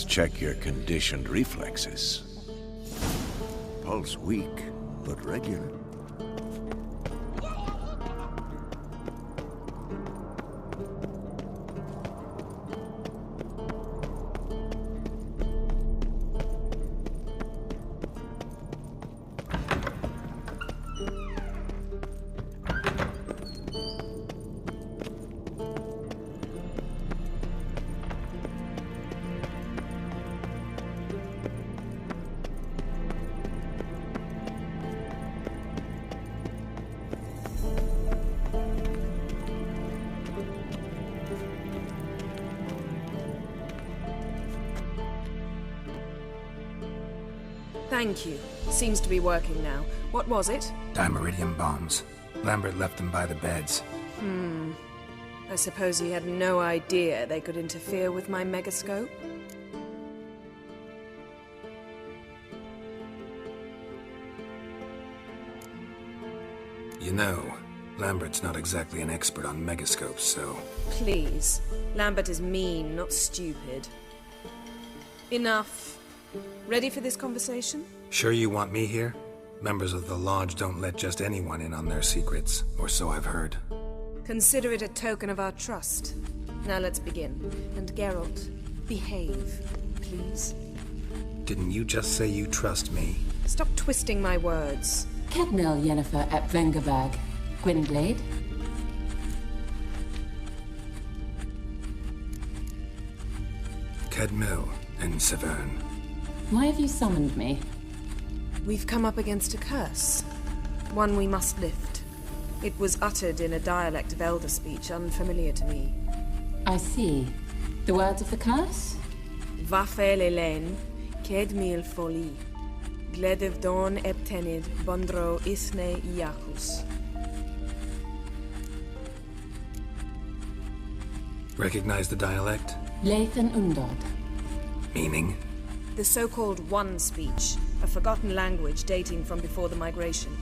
Let's check your conditioned reflexes. Pulse weak, but regular. Thank you. Seems to be working now. What was it? Dimeridium bombs. Lambert left them by the beds. I suppose he had no idea they could interfere with my megascope? You know, Lambert's not exactly an expert on megascopes, so... Please. Lambert is mean, not stupid. Enough. Ready for this conversation? Sure you want me here? Members of the Lodge don't let just anyone in on their secrets, or so I've heard. Consider it a token of our trust. Now let's begin. And Geralt, behave, please. Didn't you just say you trust me? Stop twisting my words. Kednel Yennefer at Vengerberg. Gwynblade. Kedmil and Severn. Why have you summoned me? We've come up against a curse. One we must lift. It was uttered in a dialect of Elder speech unfamiliar to me. I see. The words of the curse? Vafel Elaine, Kedmil Foli. Gledev Don Eptenid, Bondro Isne Iacus. Recognize the dialect? Lathan Undod. Meaning? The so-called One speech, a forgotten language dating from before the migration.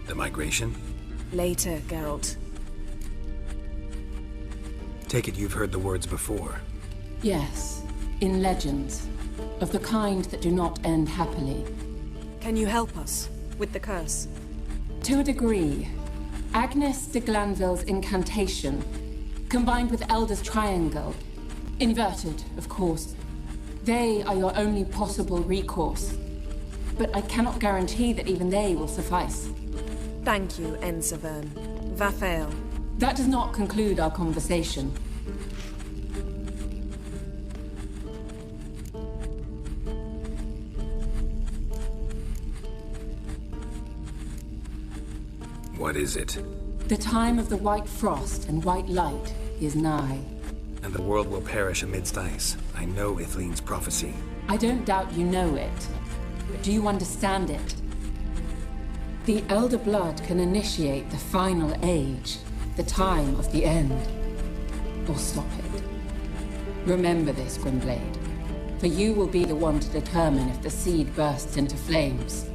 The migration? Later, Geralt. Take it you've heard the words before. Yes, in legends. Of the kind that do not end happily. Can you help us with the curse? To a degree. Agnes de Glanville's incantation, combined with Elder's triangle, inverted, of course. They are your only possible recourse. But I cannot guarantee that even they will suffice. Thank you, Severn. Vafel. That does not conclude our conversation. What is it? The time of the white frost and white light is nigh. And the world will perish amidst ice. I know Ithleen's prophecy. I don't doubt you know it. But do you understand it? The Elder Blood can initiate the final age, the time of the end, or stop it. Remember this, Gwynblade, for you will be the one to determine if the seed bursts into flames.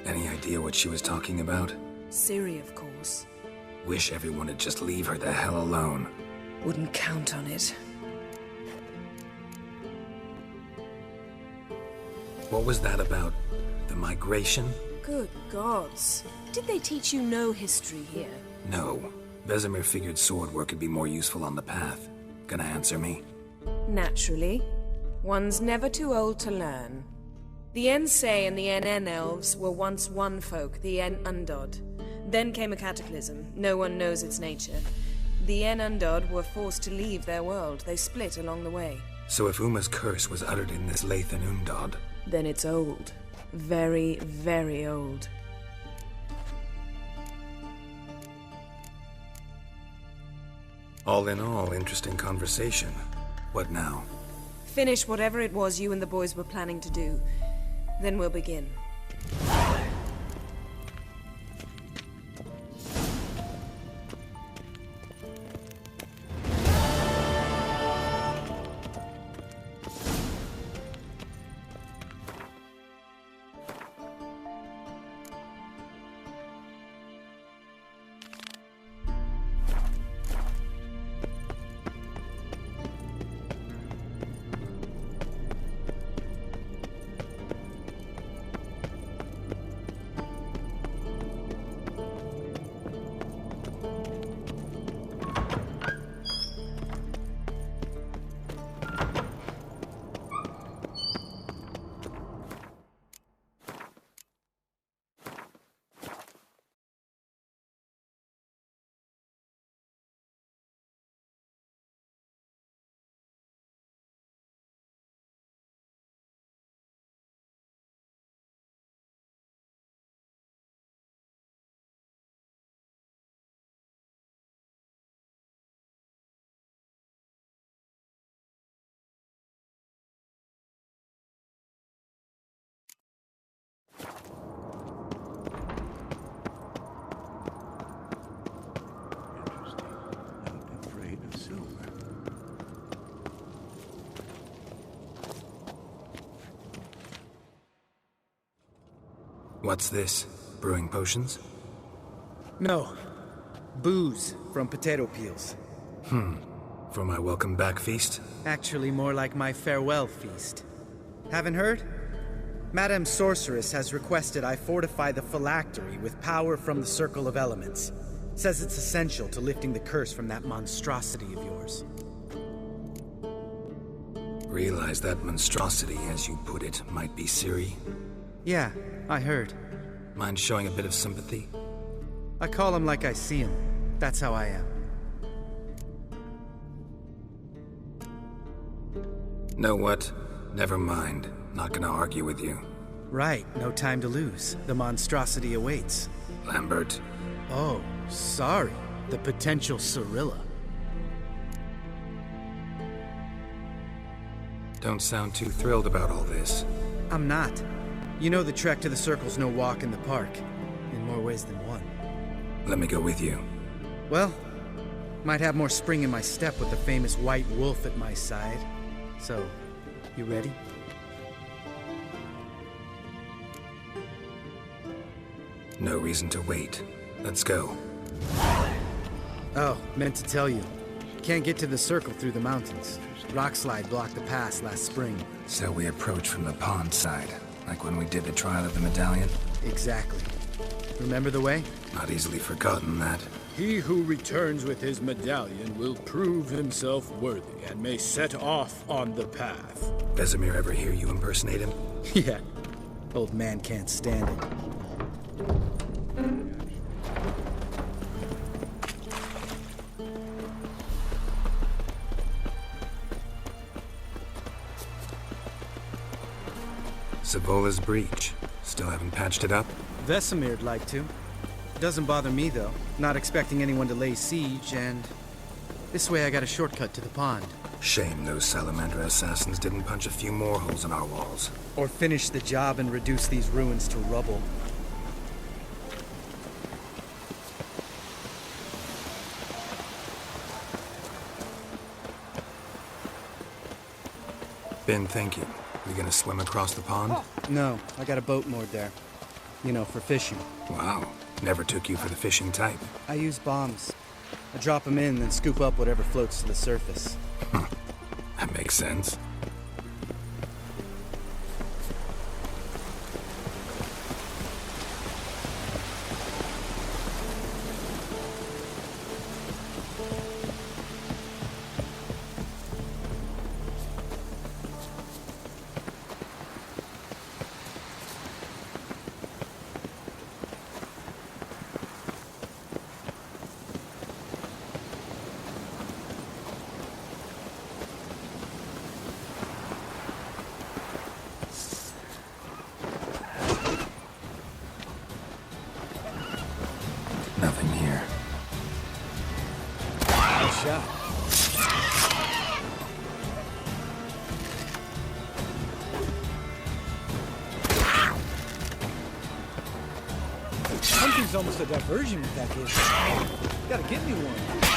Any idea what she was talking about? Ciri, of course. Wish everyone would just leave her the hell alone. Wouldn't count on it. What was that about? The migration? Good gods. Did they teach you no history here? No. Vesemir figured sword work could be more useful on the path. Gonna answer me? Naturally. One's never too old to learn. The Ensei and the NN elves were once one folk, the En Undod. Then came a cataclysm. No one knows its nature. The En Undod were forced to leave their world. They split along the way. So if Uma's curse was uttered in this Lathan Undod... Then it's old. Very, very old. All in all, interesting conversation. What now? Finish whatever it was you and the boys were planning to do. Then we'll begin. What's this? Brewing potions? No. Booze from potato peels. For my welcome back feast? Actually, more like my farewell feast. Haven't heard? Madame Sorceress has requested I fortify the phylactery with power from the Circle of Elements. Says it's essential to lifting the curse from that monstrosity of yours. Realize that monstrosity, as you put it, might be Ciri? Yeah, I heard. Mind showing a bit of sympathy? I call him like I see him. That's how I am. Know what? Never mind. Not gonna argue with you. Right, no time to lose. The monstrosity awaits. Lambert. Oh, sorry. The potential Cirilla. Don't sound too thrilled about all this. I'm not. You know the trek to the Circle's no walk in the park. In more ways than one. Let me go with you. Well, might have more spring in my step with the famous white wolf at my side. So, you ready? No reason to wait. Let's go. Oh, meant to tell you. Can't get to the Circle through the mountains. Rockslide blocked the pass last spring. So we approach from the pond side, like when we did the trial of the medallion? Exactly. Remember the way? Not easily forgotten, that. He who returns with his medallion will prove himself worthy and may set off on the path. Vesemir ever hear you impersonate him? Yeah. Old man can't stand it. Savola's breach. Still haven't patched it up? Vesemir'd like to. Doesn't bother me, though. Not expecting anyone to lay siege, and... this way I got a shortcut to the pond. Shame those Salamander assassins didn't punch a few more holes in our walls. Or finish the job and reduce these ruins to rubble. Ben, thank you. We gonna swim across the pond? No, I got a boat moored there. You know, for fishing. Wow. Never took you for the fishing type. I use bombs. I drop them in, then scoop up whatever floats to the surface. That makes sense. Nothing here. Good shot. Hunting's almost a diversion with that kid. Gotta get me one.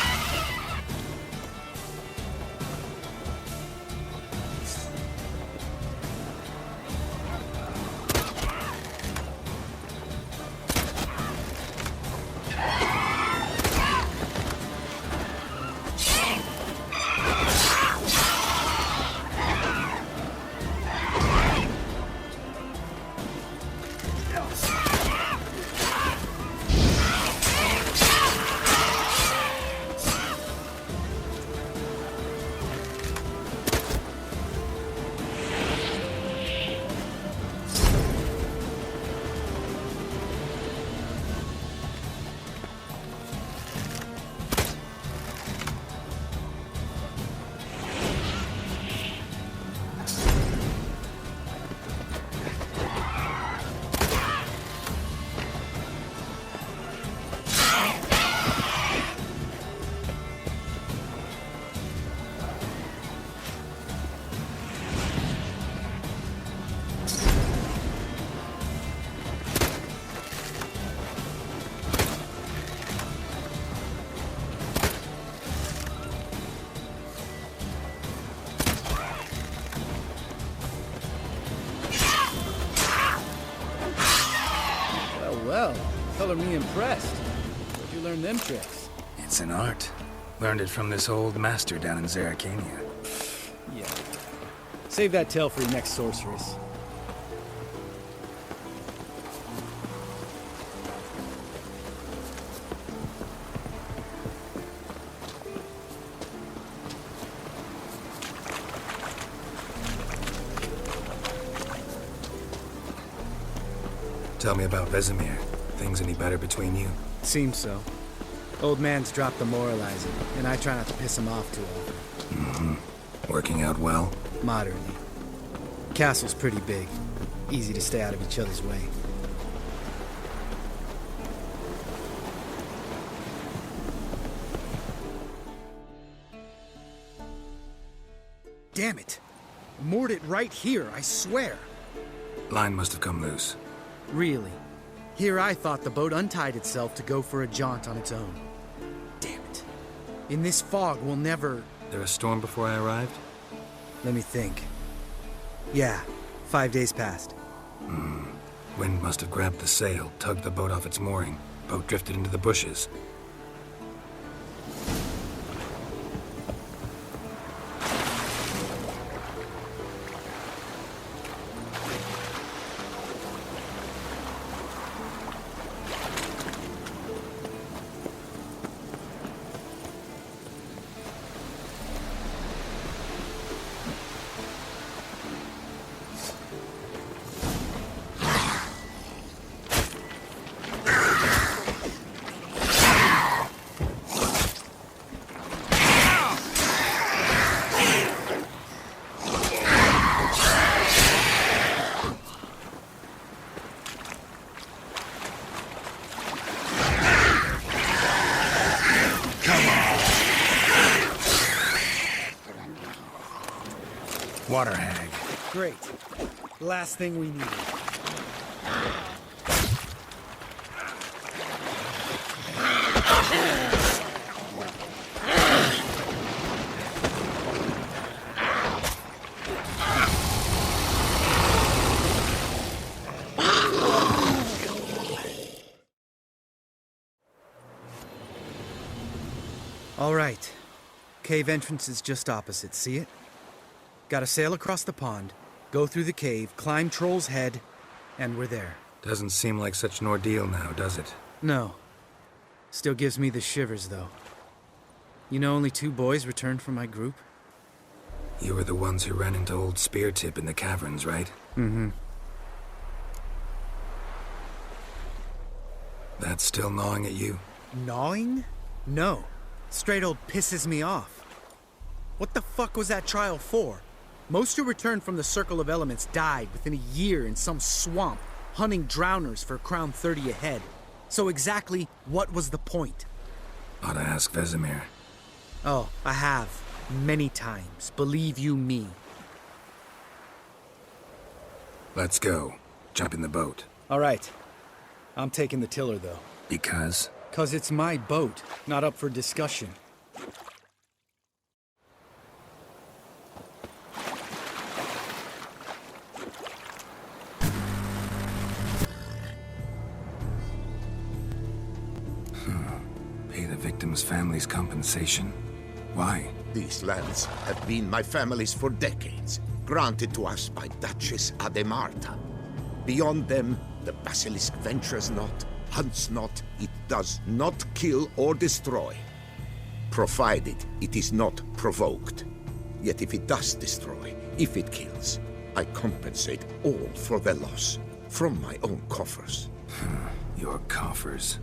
color me impressed. Where'd you learn them tricks? It's an art. Learned it from this old master down in Zerrikania. Yeah. Save that tale for your next sorceress. Tell me about Vesemir. Things any better between you? Seems so. Old man's dropped the moralizing, and I try not to piss him off too often. Mm-hmm. Working out well? Moderately. Castle's pretty big. Easy to stay out of each other's way. Damn it! Moored it right here, I swear! Line must have come loose. Really? Here I thought the boat untied itself to go for a jaunt on its own. Damn it. In this fog, we'll never... There a storm before I arrived? Let me think. Yeah, 5 days passed. Wind must have grabbed the sail, tugged the boat off its mooring. Boat drifted into the bushes. Water hag. Great. Last thing we needed. All right. Cave entrance is just opposite, see it? Gotta sail across the pond, go through the cave, climb Troll's Head, and we're there. Doesn't seem like such an ordeal now, does it? No. Still gives me the shivers, though. You know only 2 boys returned from my group? You were the ones who ran into old Speartip in the caverns, right? Mm-hmm. That's still gnawing at you? Gnawing? No. Straight old pisses me off. What the fuck was that trial for? Most who returned from the Circle of Elements died within a year in some swamp, hunting drowners for Crown 30 a head. So exactly what was the point? Ought to ask Vesemir. Oh, I have. Many times. Believe you me. Let's go. Jump in the boat. All right. I'm taking the tiller, though. Because? 'Cause it's my boat, not up for discussion. Pay the victims' families compensation? Why? These lands have been my family's for decades, granted to us by Duchess Ademarta. Beyond them, the basilisk ventures not, hunts not, it does not kill or destroy, provided it is not provoked. Yet if it does destroy, if it kills, I compensate all for their loss, from my own coffers. Your coffers.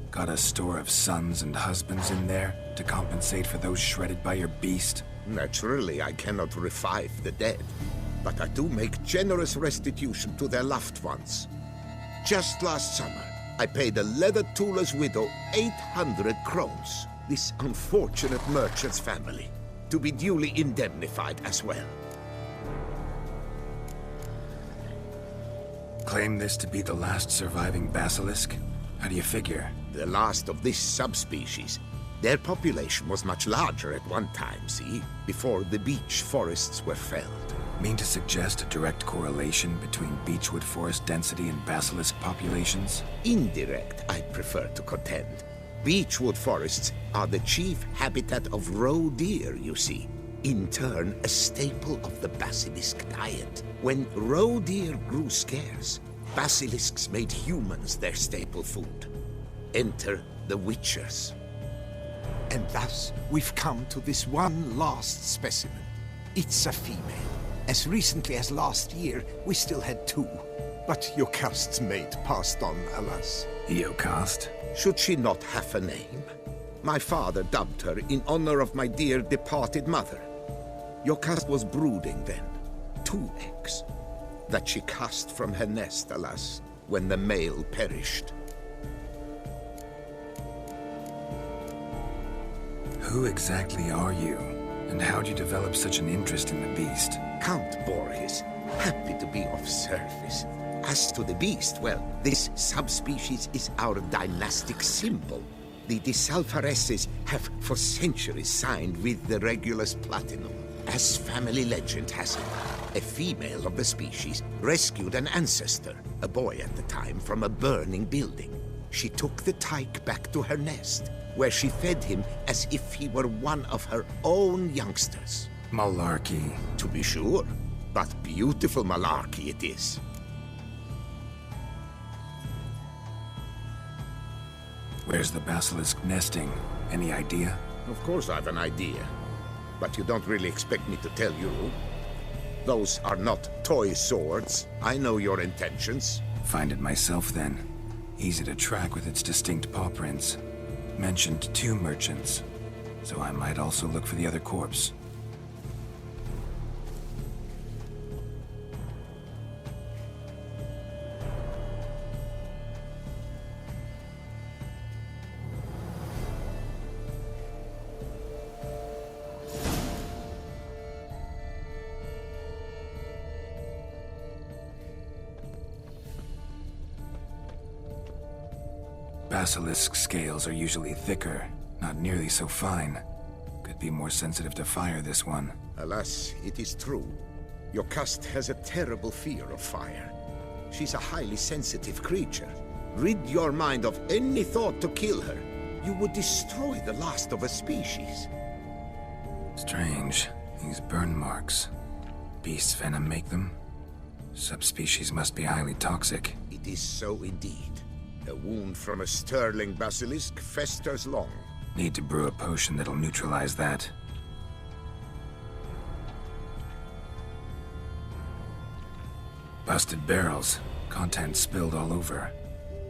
Got a store of sons and husbands in there to compensate for those shredded by your beast? Naturally, I cannot revive the dead, but I do make generous restitution to their loved ones. Just last summer, I paid a leather tooler's widow 800 crowns, this unfortunate merchant's family, to be duly indemnified as well. Claim this to be the last surviving basilisk? How do you figure? The last of this subspecies. Their population was much larger at one time, see? Before the beech forests were felled. Mean to suggest a direct correlation between beechwood forest density and basilisk populations? Indirect, I prefer to contend. Beechwood forests are the chief habitat of roe deer, you see. In turn, a staple of the basilisk diet. When roe deer grew scarce, basilisks made humans their staple food. Enter the witchers. And thus, we've come to this one last specimen. It's a female. As recently as last year, we still had 2. But Jocast's mate passed on, alas. Jocast? Should she not have a name? My father dubbed her in honor of my dear departed mother. Jocast was brooding then. 2 eggs. That she cast from her nest, alas, when the male perished. Who exactly are you? And how'd you develop such an interest in the beast? Count Borges, happy to be of service. As to the beast, well, this subspecies is our dynastic symbol. The Disalfareses have for centuries signed with the Regulus Platinum. As family legend has it, a female of the species rescued an ancestor, a boy at the time, from a burning building. She took the tyke back to her nest, where she fed him as if he were one of her own youngsters. Malarkey. To be sure, but beautiful malarkey it is. Where's the basilisk nesting? Any idea? Of course I've an idea, but you don't really expect me to tell you. Those are not toy swords. I know your intentions. Find it myself then. Easy to track with its distinct paw prints. Mentioned 2 merchants, so I might also look for the other corpse. Basilisk scales are usually thicker, not nearly so fine. Could be more sensitive to fire, this one. Alas, it is true. Jocast has a terrible fear of fire. She's a highly sensitive creature. Rid your mind of any thought to kill her. You would destroy the last of a species. Strange. These burn marks. Beast's venom make them? Subspecies must be highly toxic. It is so indeed. A wound from a sterling basilisk festers long. Need to brew a potion that'll neutralize that. Busted barrels. Contents spilled all over.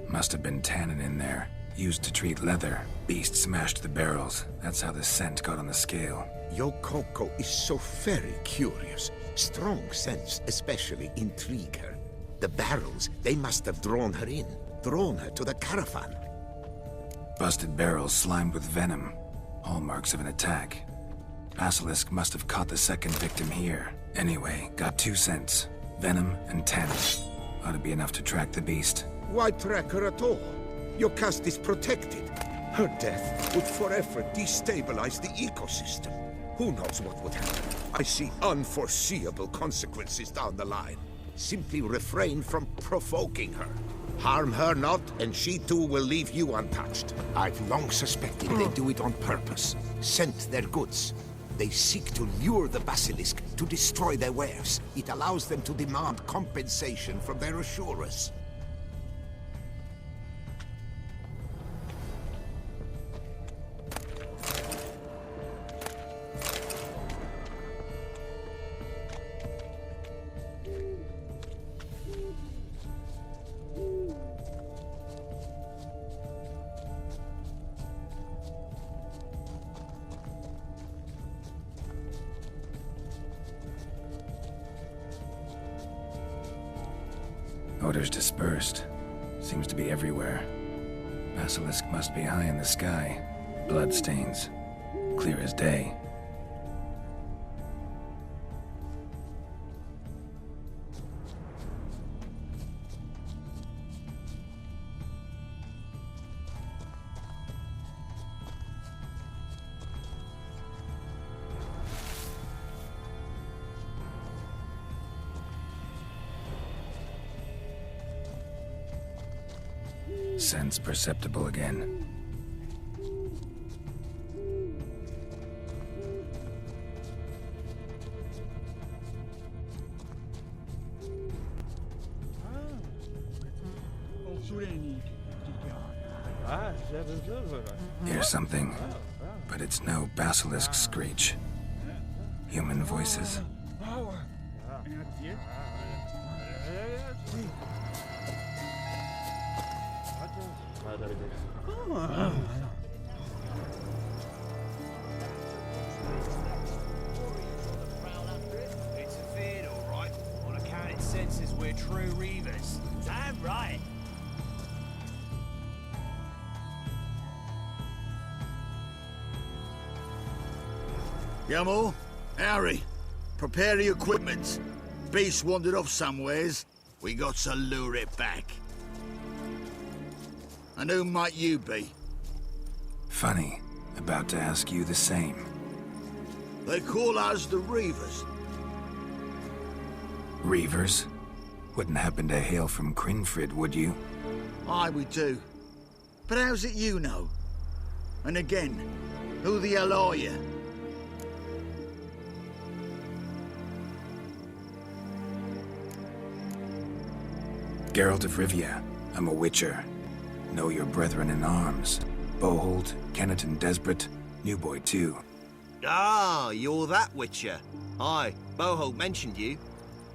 Must have been tannin in there. Used to treat leather. Beast smashed the barrels. That's how the scent got on the scale. Yokoko is so very curious. Strong scents especially intrigue her. The barrels, they must have drawn her in. Drawn her to the caravan. Busted barrels slimed with venom. Hallmarks of an attack. Basilisk must have caught the second victim here. Anyway, got 2 scents. Venom and tannin. Ought to be enough to track the beast. Why track her at all? Jocast is protected. Her death would forever destabilize the ecosystem. Who knows what would happen? I see unforeseeable consequences down the line. Simply refrain from provoking her. Harm her not, and she too will leave you untouched. I've long suspected they do it on purpose. Scent their goods. They seek to lure the basilisk to destroy their wares. It allows them to demand compensation from their assurers. Odors dispersed. Seems to be everywhere. Basilisk must be high in the sky. Bloodstains. Clear as day. Sense perceptible again. Hear something, but it's no basilisk screech. Human voices. It's a fear, all right. On account it senses we're true reavers. Damn right. Yamo, Harry, prepare the equipment. Beast wandered off somewheres. We got to lure it back. And who might you be? Funny. About to ask you the same. They call us the Reavers. Reavers? Wouldn't happen to hail from Crinfrid, would you? Aye, we do. But how's it you know? And again, who the hell are you? Geralt of Rivia. I'm a witcher. Know your brethren in arms. Bohold, Kennet and Desperate, New Boy too. Ah, you're that witcher. Aye, Boho mentioned you.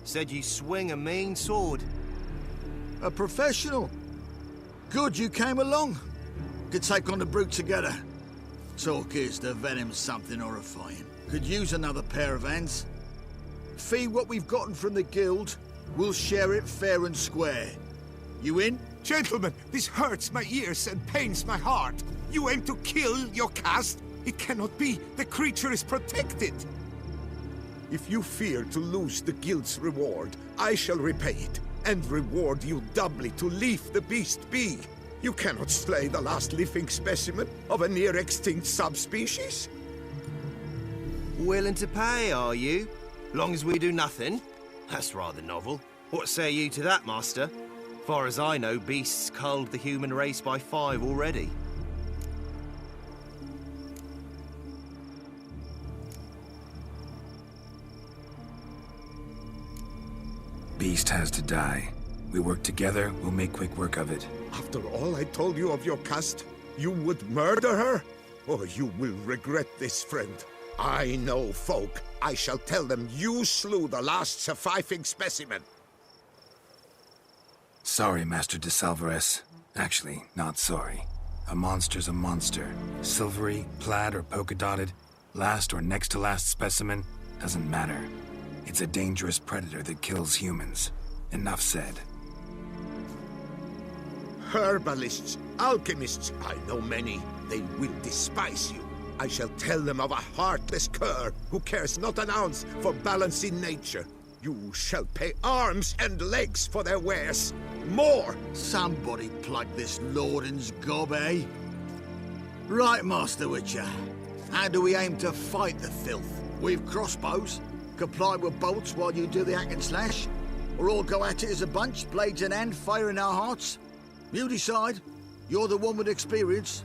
Said you swing a mean sword. A professional. Good you came along. Could take on the brute together. Talk is the venom's something horrifying. Could use another pair of hands. Fee what we've gotten from the guild. We'll share it fair and square. You in? Gentlemen, this hurts my ears and pains my heart. You aim to kill your caste? It cannot be. The creature is protected. If you fear to lose the guild's reward, I shall repay it, and reward you doubly to leave the beast be. You cannot slay the last living specimen of a near-extinct subspecies. Willing to pay, are you? Long as we do nothing? That's rather novel. What say you to that, master? Far as I know, beasts culled the human race by 5 already. Beast has to die. We work together, we'll make quick work of it. After all I told you of your caste, you would murder her? Or you will regret this, friend. I know folk. I shall tell them you slew the last surviving specimen. Sorry, Master de Salvarez. Actually, not sorry. A monster's a monster. Silvery, plaid, or polka-dotted, last or next to last specimen, doesn't matter. It's a dangerous predator that kills humans. Enough said. Herbalists, alchemists, I know many. They will despise you. I shall tell them of a heartless cur who cares not an ounce for balance in nature. You shall pay arms and legs for their wares. More! Somebody plug this Lorden's gob, eh? Right, Master Witcher. How do we aim to fight the filth? We've crossbows. Comply with bolts while you do the hack and slash? Or all go at it as a bunch, blades in hand, fire in our hearts? You decide. You're the one with experience.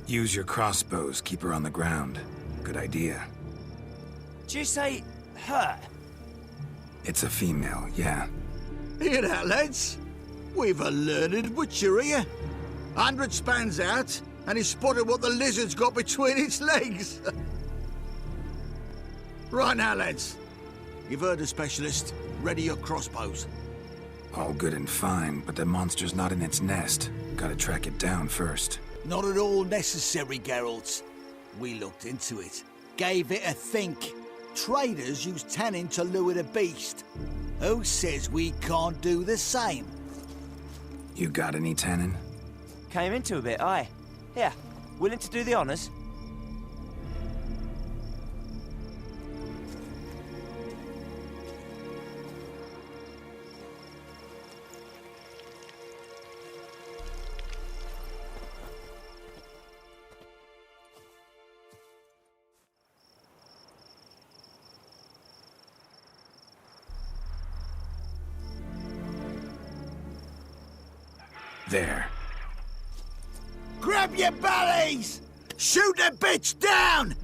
Use your crossbows, keep her on the ground. Good idea. Did you say her? It's a female, yeah. Hear that, lads? We've a learned witcher here. 100 spans out, and he spotted what the lizard's got between its legs. Right now, lads. You've heard the specialist. Ready your crossbows. All good and fine, but the monster's not in its nest. Gotta track it down first. Not at all necessary, Geralt. We looked into it. Gave it a think. Traders use tannin to lure the beast. Who says we can't do the same? You got any tannin? Came into a bit, aye. Here, willing to do the honours? There. Grab your bellies! Shoot the bitch down!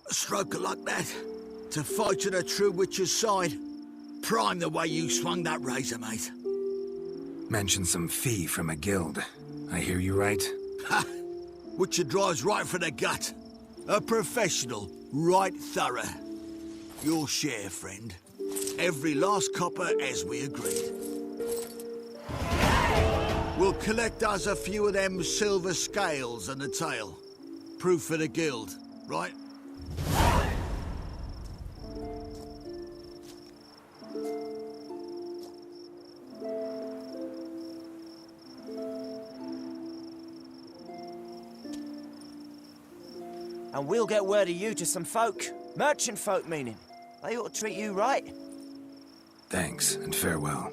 A stroker like that, to fight at a true witcher's side. Prime the way you swung that razor, mate. Mentioned some fee from a guild. I hear you right? Ha! Witcher drives right for the gut. A professional, right thorough. Your share, friend. Every last copper as we agreed. We'll collect us a few of them silver scales and the tail. Proof for the guild, right? And we'll get word of you to some folk. Merchant folk, meaning. They ought to treat you right. Thanks, and farewell.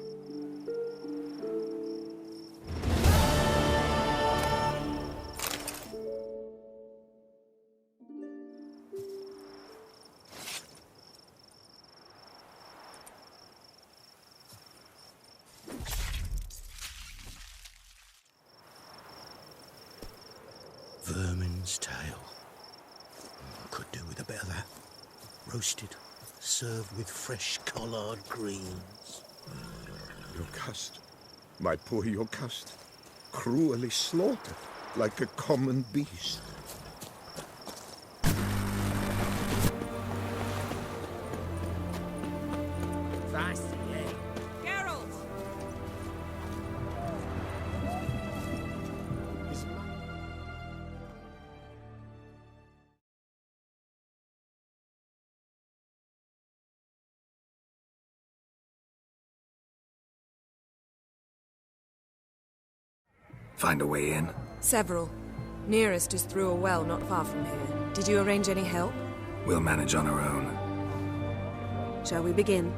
Vermin's tail. Could do with a bit of that. Roasted, served with fresh collard greens. Yocast, my poor Yocast, cruelly slaughtered like a common beast. Geralt! Find a way in? Several. Nearest is through a well not far from here. Did you arrange any help? We'll manage on our own. Shall we begin?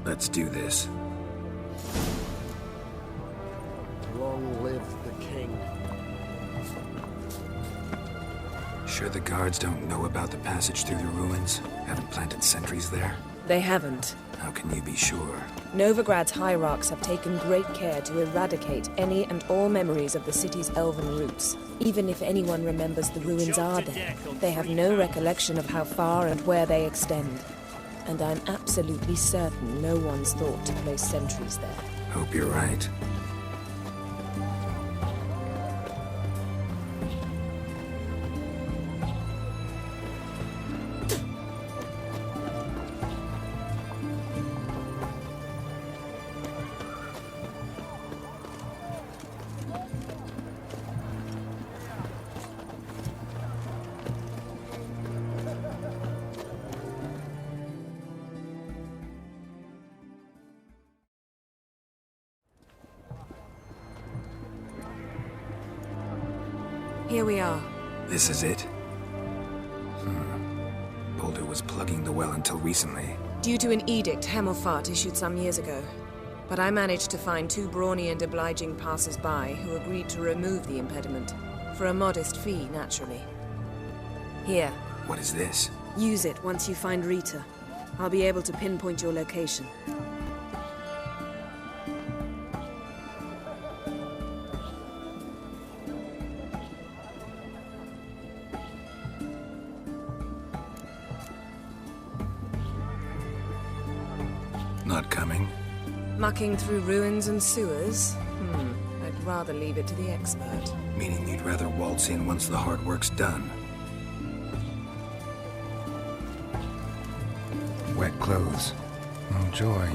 Let's do this. Long live the king. Sure the guards don't know about the passage through the ruins? Haven't planted sentries there? They haven't. How can you be sure? Novigrad's hierarchs have taken great care to eradicate any and all memories of the city's elven roots. Even if anyone remembers the ruins are there, they have no recollection of how far and where they extend. And I'm absolutely certain no one's thought to place sentries there. Hope you're right. Here we are. This is it? Boulder was plugging the well until recently. Due to an edict Hemelfart issued some years ago. But I managed to find two brawny and obliging passers-by who agreed to remove the impediment. For a modest fee, naturally. Here. What is this? Use it once you find Rita. I'll be able to pinpoint your location. Not coming? Mucking through ruins and sewers? I'd rather leave it to the expert. Meaning you'd rather waltz in once the hard work's done. Wet clothes. Oh, joy.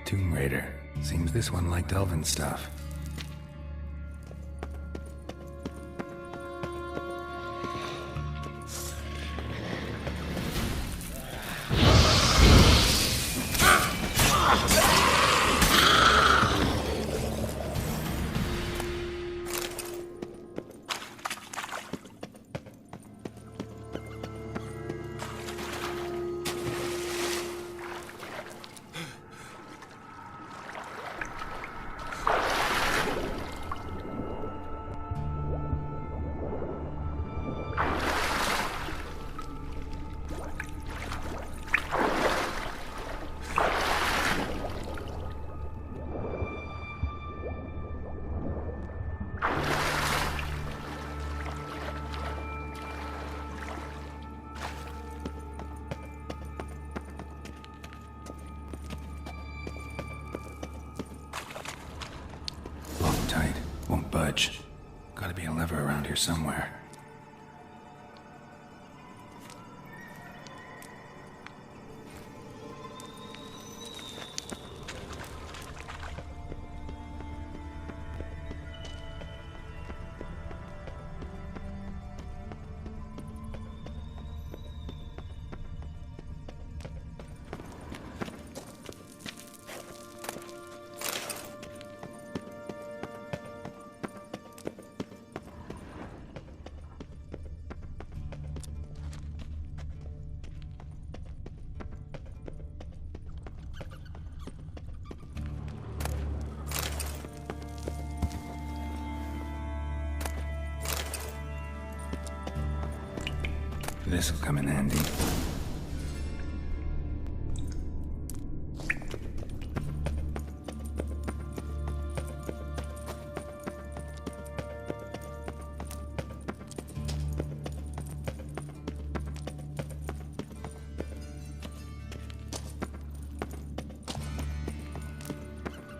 Tomb Raider. Seems this one liked elven stuff. Tight. Won't budge. Gotta be a lever around here somewhere. This'll come in handy.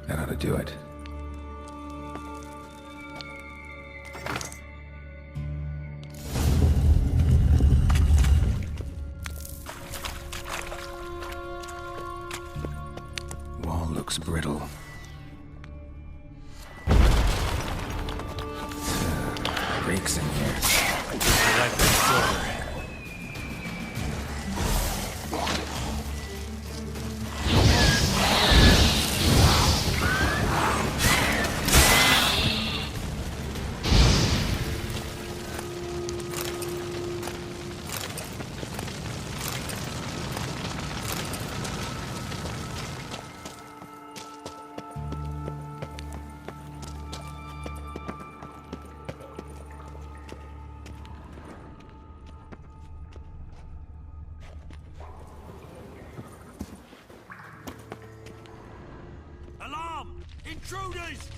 That ought to do it. Looks brittle. Breaks in here. Like the silver. Intruders!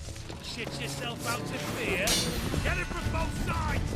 Shit yourself out to fear? Get it from both sides!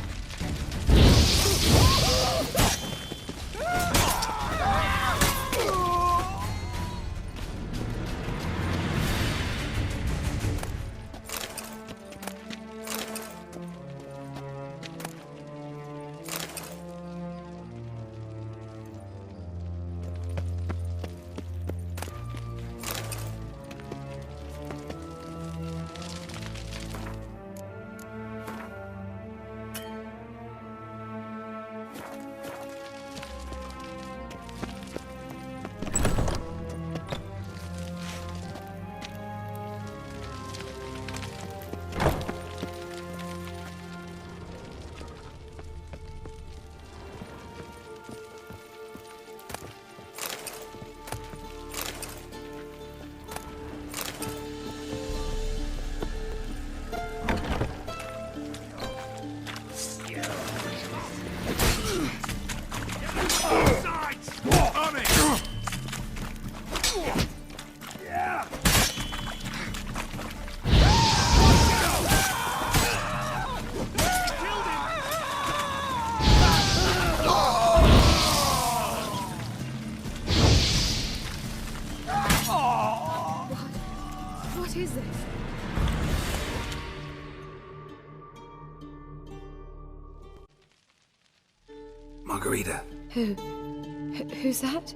Margarita. Who's that?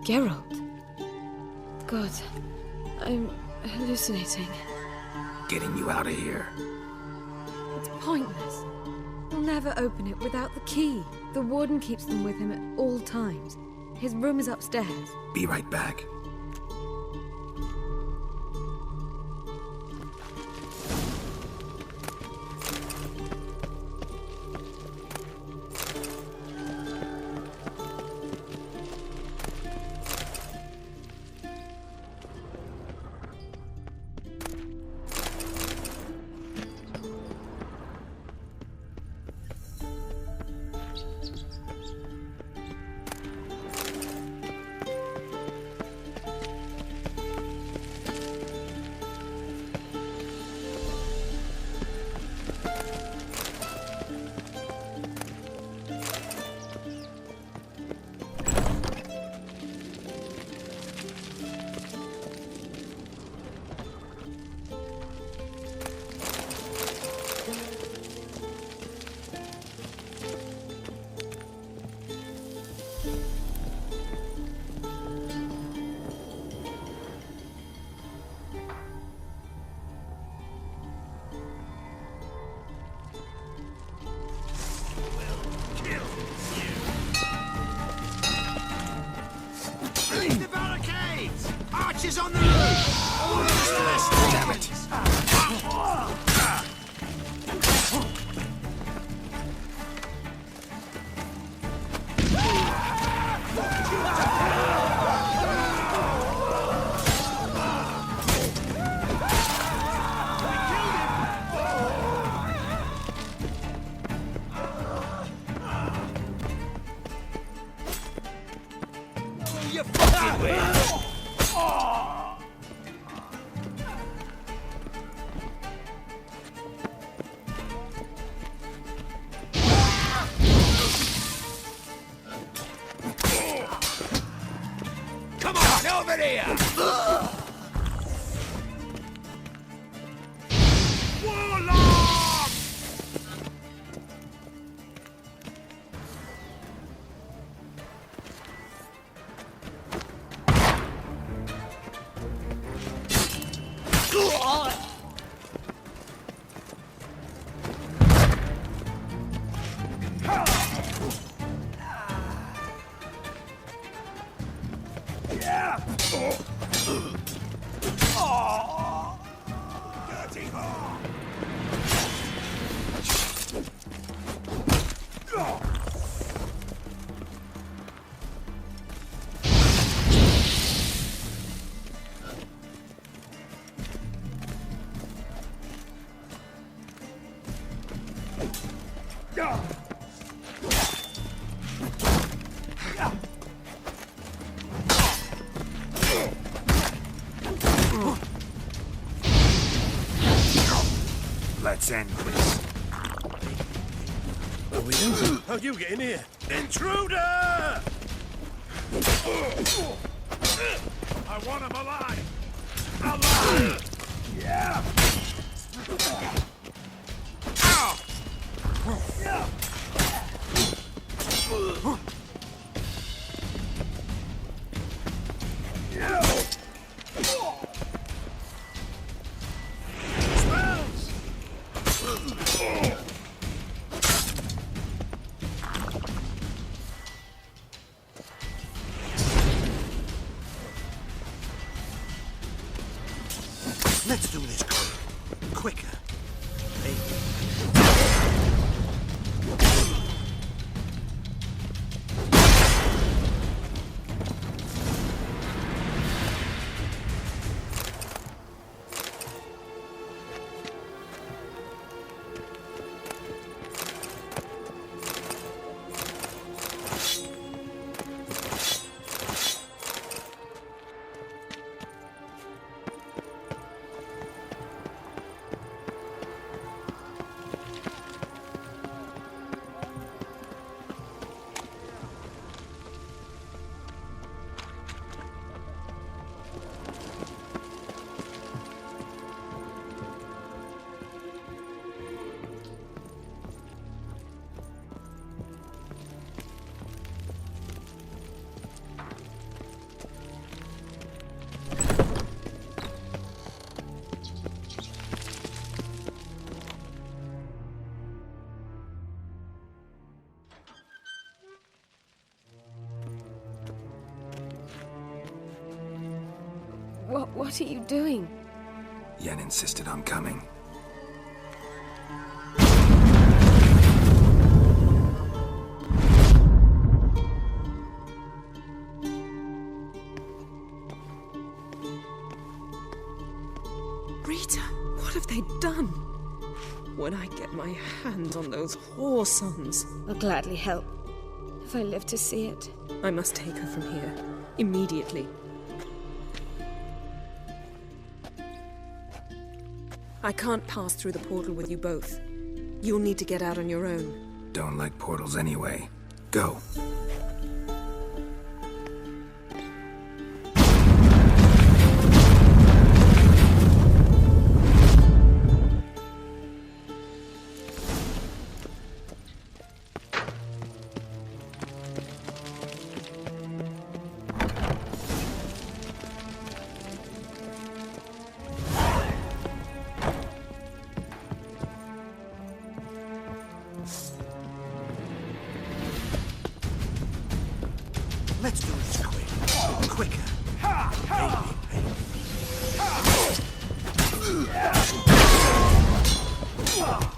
Geralt. God, I'm hallucinating. Getting you out of here. It's pointless. We'll never open it without the key. The warden keeps them with him at all times. His room is upstairs. Be right back. Archers on the roof! Damn it! You fucking win! Come on, over here! Warlock! Yeah! Let's end this. Are we in? How'd you get in here? Intruder! I want him alive! Alive! Yeah! Ow! Yeah! Let's do this quicker. Maybe. 'Cause What are you doing? Yen insisted on coming. Rita, what have they done? When I get my hands on those whore sons. I'll gladly help, if I live to see it. I must take her from here, immediately. I can't pass through the portal with you both. You'll need to get out on your own. Don't like portals anyway. Go. Let's do this quick. Quicker. Hey.